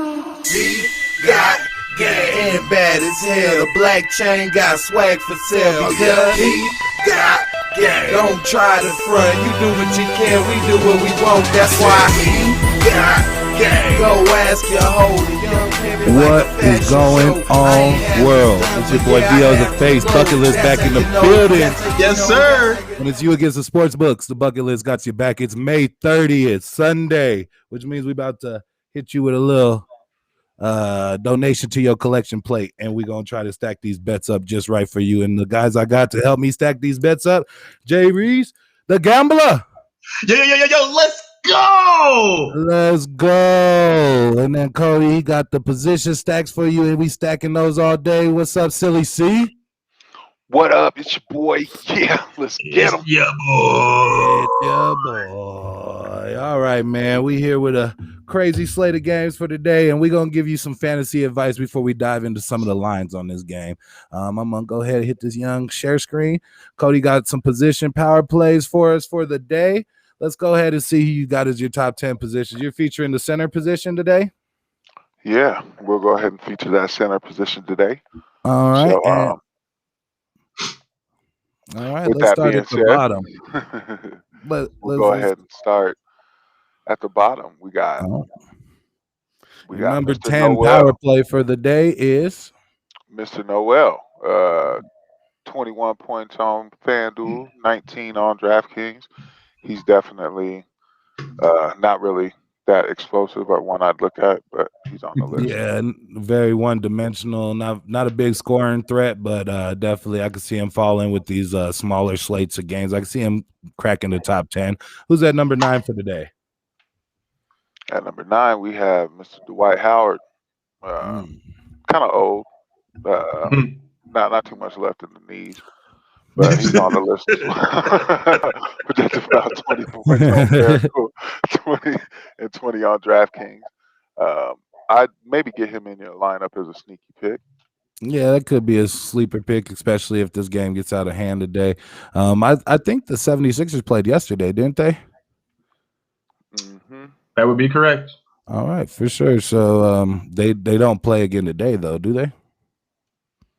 He got game and bad as hell. The black chain got swag for sale because he got game. Don't try to front. You do what you can, we do what we want. That's why he got game. Go ask your holder. What is going on, world? It's your boy Dio the Face. Bucket List back in the building. Yes, sir. When it's you against the sports books, the Bucket List got you back. It's May 30th, Sunday, which means we about to hit you with a little donation to your collection plate, and we're gonna try to stack these bets up just right for you. And the guys I got to help me stack these bets up, Jay Reese, the gambler. Yo, let's go. Let's go. And then Cody, he got the position stacks for you, and we stacking those all day. What's up, Silly C? What up? It's your boy. Yeah, let's get him. Yeah, boy. It's your boy. All right, man. We here with a crazy slate of games for today, and we're going to give you some fantasy advice before we dive into some of the lines on this game. I'm going to go ahead and hit this young share screen. Cody got some position power plays for us for the day. Let's go ahead and see who you got as your top 10 positions. You're featuring the center position today? Yeah, we'll go ahead and feature that center position today. All right. So, all right, let's start at the bottom. We'll go ahead and start at the bottom. We got number Mr. 10 Noel. power play for the day is Mr. Noel. 21 points on FanDuel, 19 on DraftKings. He's definitely not really that explosive or one I'd look at, but he's on the list. Yeah, very one-dimensional. Not a big scoring threat, but definitely I could see him falling with these smaller slates of games. I can see him cracking the top 10. Who's at number 9 for the day? At number 9, we have Mr. Dwight Howard. Kind of old. Not too much left in the knees. But he's on the list as well. Projected about 20 points on FanDuel, 20 on DraftKings. I'd maybe get him in your lineup as a sneaky pick. Yeah, that could be a sleeper pick, especially if this game gets out of hand today. I think the 76ers played yesterday, didn't they? Mm-hmm. That would be correct. All right, for sure. So they don't play again today, though, do they?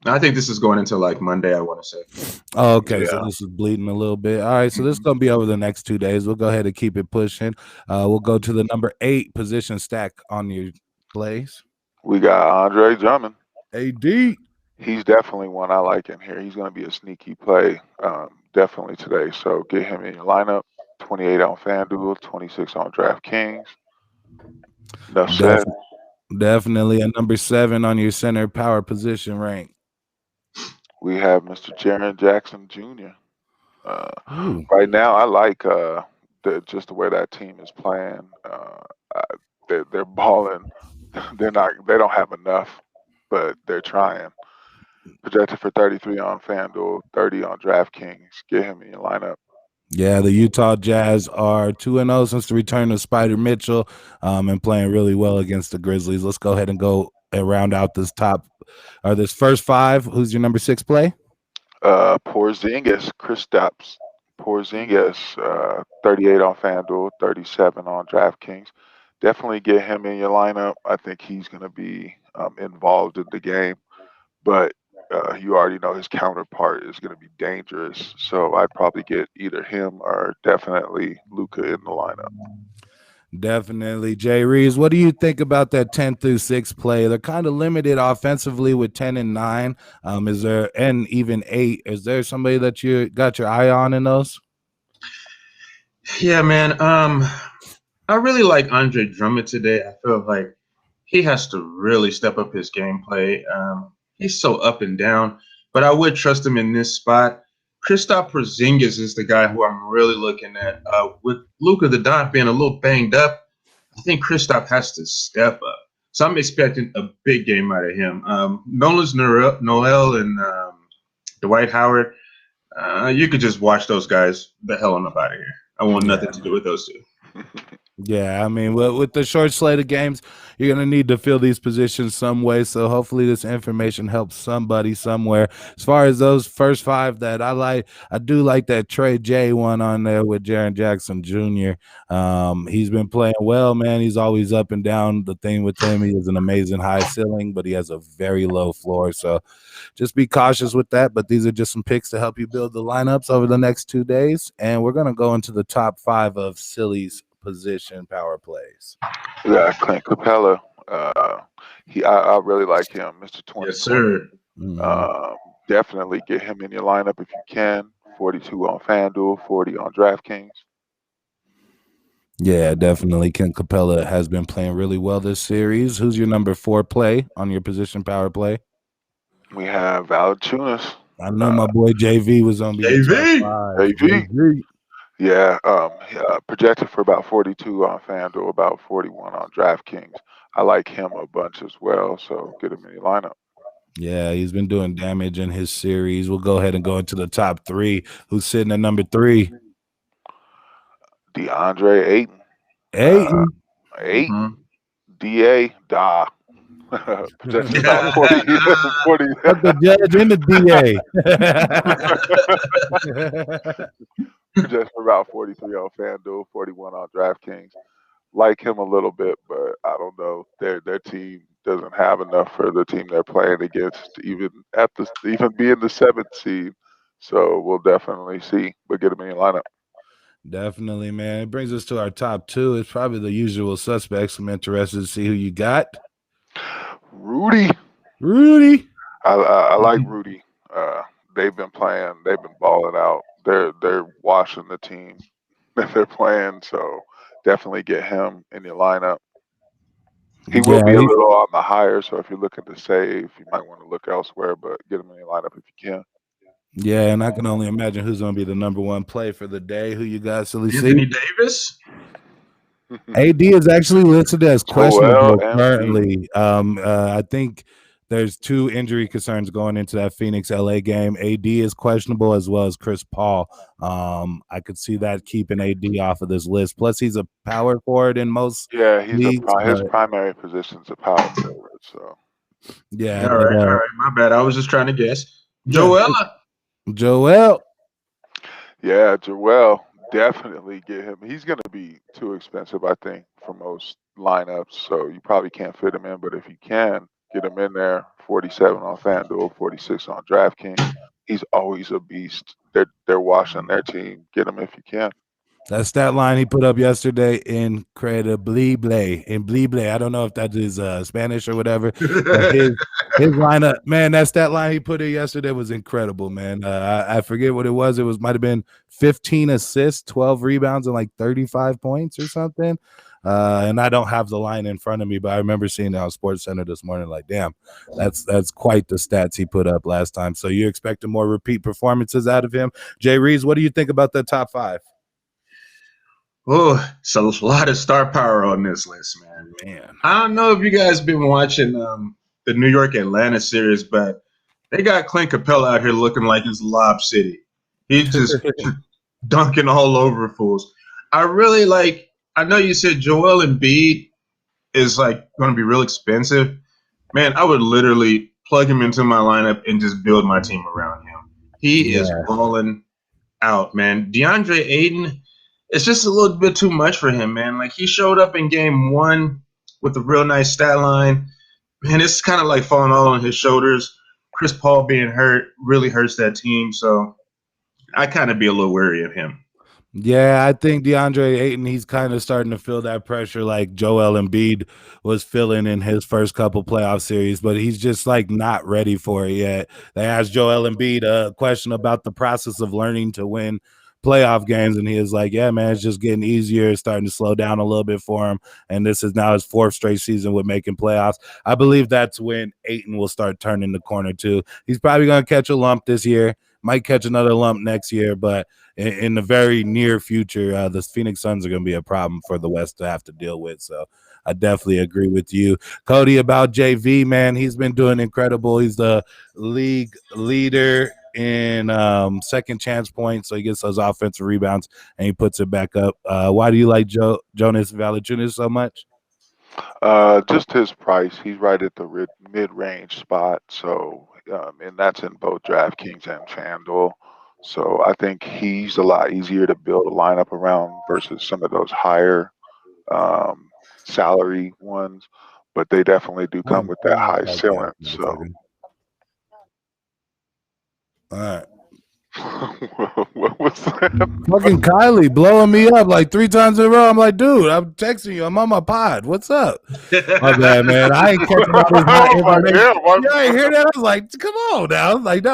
I think this is going into like Monday, I want to say. Oh, okay, Yeah. so this is bleeding a little bit. All right, so this is going to be over the next 2 days. We'll go ahead and keep it pushing. We'll go to the number 8 position stack on your plays. We got Andre Drummond. AD. He's definitely one I like in here. He's going to be a sneaky play definitely today. So get him in your lineup. 28 on FanDuel, 26 on DraftKings. Enough said. Definitely a number 7 on your center power position rank. We have Mr. Jaren Jackson Jr. Right now, I like just the way that team is playing. They're balling. They don't have enough, but they're trying. Projected for 33 on FanDuel, 30 on DraftKings. Get him in your lineup. Yeah, the Utah Jazz are 2-0 since the return of Spider Mitchell, and playing really well against the Grizzlies. Let's go ahead and go and round out this first 5. Who's your number 6 play? Porzingis, Kristaps Porzingis, 38 on FanDuel, 37 on DraftKings. Definitely get him in your lineup. I think he's going to be involved in the game, but you already know his counterpart is going to be dangerous. So I'd probably get either him or definitely Luka in the lineup. Definitely. Jay Reeves, what do you think about that 10 through 6 play? They're kind of limited offensively with 10 and 9. Is there, and even 8, is there somebody that you got your eye on in those? Yeah, man. I really like Andre Drummond today. I feel like he has to really step up his gameplay. He's so up and down, but I would trust him in this spot. Kristaps Porzingis is the guy who I'm really looking at. With Luka the Don being a little banged up, I think Kristaps has to step up. So I'm expecting a big game out of him. Noel and Dwight Howard, you could just watch those guys the hell on up out of here. I want nothing to do with those two. Yeah, I mean, with the short slate of games, you're going to need to fill these positions some way. So hopefully this information helps somebody somewhere. As far as those first five that I like, I do like that Trey J one on there with Jaren Jackson Jr. He's been playing well, man. He's always up and down. The thing with him, he has an amazing high ceiling, but he has a very low floor. So just be cautious with that. But these are just some picks to help you build the lineups over the next 2 days. And we're going to go into the top 5 of Silly's position power plays. Yeah, Clint Capella. I really like him, Mr. 2020. Yes, sir. Definitely get him in your lineup if you can. 42 on FanDuel, 40 on DraftKings. Yeah, definitely. Clint Capella has been playing really well this series. Who's your number 4 play on your position power play? We have Valanciunas. I know my boy JV was on JV. Yeah, projected for about 42 on FanDuel, about 41 on DraftKings. I like him a bunch as well, so get him in your lineup. Yeah, he's been doing damage in his series. We'll go ahead and go into the top 3. Who's sitting at number 3? DeAndre Ayton. Ayton. Ayton. DA. Da. Projected about 40. Fuck the judge and the DA. Just about 43 on FanDuel, 41 on DraftKings. Like him a little bit, but I don't know. Their team doesn't have enough for the team they're playing against, even being the 7th seed. So we'll definitely see. But get him in your lineup. Definitely, man. It brings us to our top 2. It's probably the usual suspects. I'm interested to see who you got. Rudy. I like Rudy. They've been playing. They've been balling out. They're washing the team that they're playing. So definitely get him in your lineup. He will be a little on the higher. So if you're looking to save, you might want to look elsewhere. But get him in your lineup if you can. Yeah, and I can only imagine who's going to be the number 1 play for the day. Who you got, Silly Anthony Davis? AD is actually listed as questionable currently. I think there's 2 injury concerns going into that Phoenix LA game. AD is questionable as well as Chris Paul. I could see that keeping AD off of this list. Plus, he's a power forward in most. Yeah, his primary position's a power forward. So yeah. All right. My bad. I was just trying to guess. Joel. Yeah, Joel. Definitely get him. He's going to be too expensive, I think, for most lineups. So you probably can't fit him in. But if you can, get him in there. 47 on FanDuel, 46 on DraftKings. He's always a beast. They're washing their team. Get him if you can. That stat line he put up yesterday, incredible. I don't know if that is Spanish or whatever. But his lineup, man, that stat line he put in yesterday was incredible, man. I forget what it was. It might have been 15 assists, 12 rebounds, and like 35 points or something. And I don't have the line in front of me, but I remember seeing it on Sports Center this morning. Like, damn, that's quite the stats he put up last time. So you're expecting more repeat performances out of him. Jay Reeves, what do you think about the top 5? Oh, it's a lot of star power on this list, man. I don't know if you guys been watching the New York Atlanta series, but they got Clint Capella out here looking like it's Lob City. He's just dunking all over fools. I know you said Joel Embiid is like going to be real expensive. Man, I would literally plug him into my lineup and just build my team around him. He is balling out, man. DeAndre Ayton, it's just a little bit too much for him, man. Like, he showed up in game 1 with a real nice stat line. Man, it's kind of like falling all on his shoulders. Chris Paul being hurt really hurts that team, so I kind of be a little wary of him. Yeah, I think DeAndre Ayton, he's kind of starting to feel that pressure like Joel Embiid was feeling in his first couple playoff series, but he's just like not ready for it yet. They asked Joel Embiid a question about the process of learning to win playoff games, and he was like, yeah, man, it's just getting easier. It's starting to slow down a little bit for him, and this is now his 4th straight season with making playoffs. I believe that's when Ayton will start turning the corner too. He's probably going to catch a lump this year, might catch another lump next year, but in the very near future, the Phoenix Suns are going to be a problem for the West to have to deal with. So I definitely agree with you. Cody, about JV, man, he's been doing incredible. He's the league leader in second chance points, so he gets those offensive rebounds and he puts it back up. Why do you like Jonas Valanciunas so much? Just his price. He's right at the mid-range spot. So, and that's in both DraftKings and FanDuel. So I think he's a lot easier to build a lineup around versus some of those higher salary ones. But they definitely do come with that high ceiling. So, all right. what was that? Fucking Kylie blowing me up like 3 times in a row. I'm like, dude, I'm texting you. I'm on my pod. What's up? My bad, man. I ain't catching all this hot information. I ain't hear that. I was like, come on now. I was like,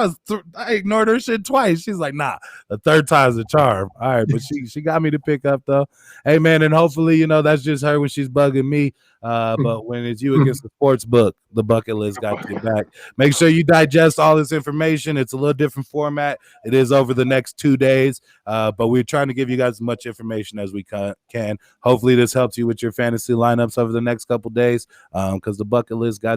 I ignored her shit twice. She's like, nah, the third time's a charm. All right, but she got me to pick up though. Hey man, and hopefully, that's just her when she's bugging me. But when it's you against the sports book, the bucket list got to get back. Make sure you digest all this information. It's a little different format. It is over the next 2 days, but we're trying to give you guys as much information as we can. Hopefully this helps you with your fantasy lineups over the next couple days, because the bucket list got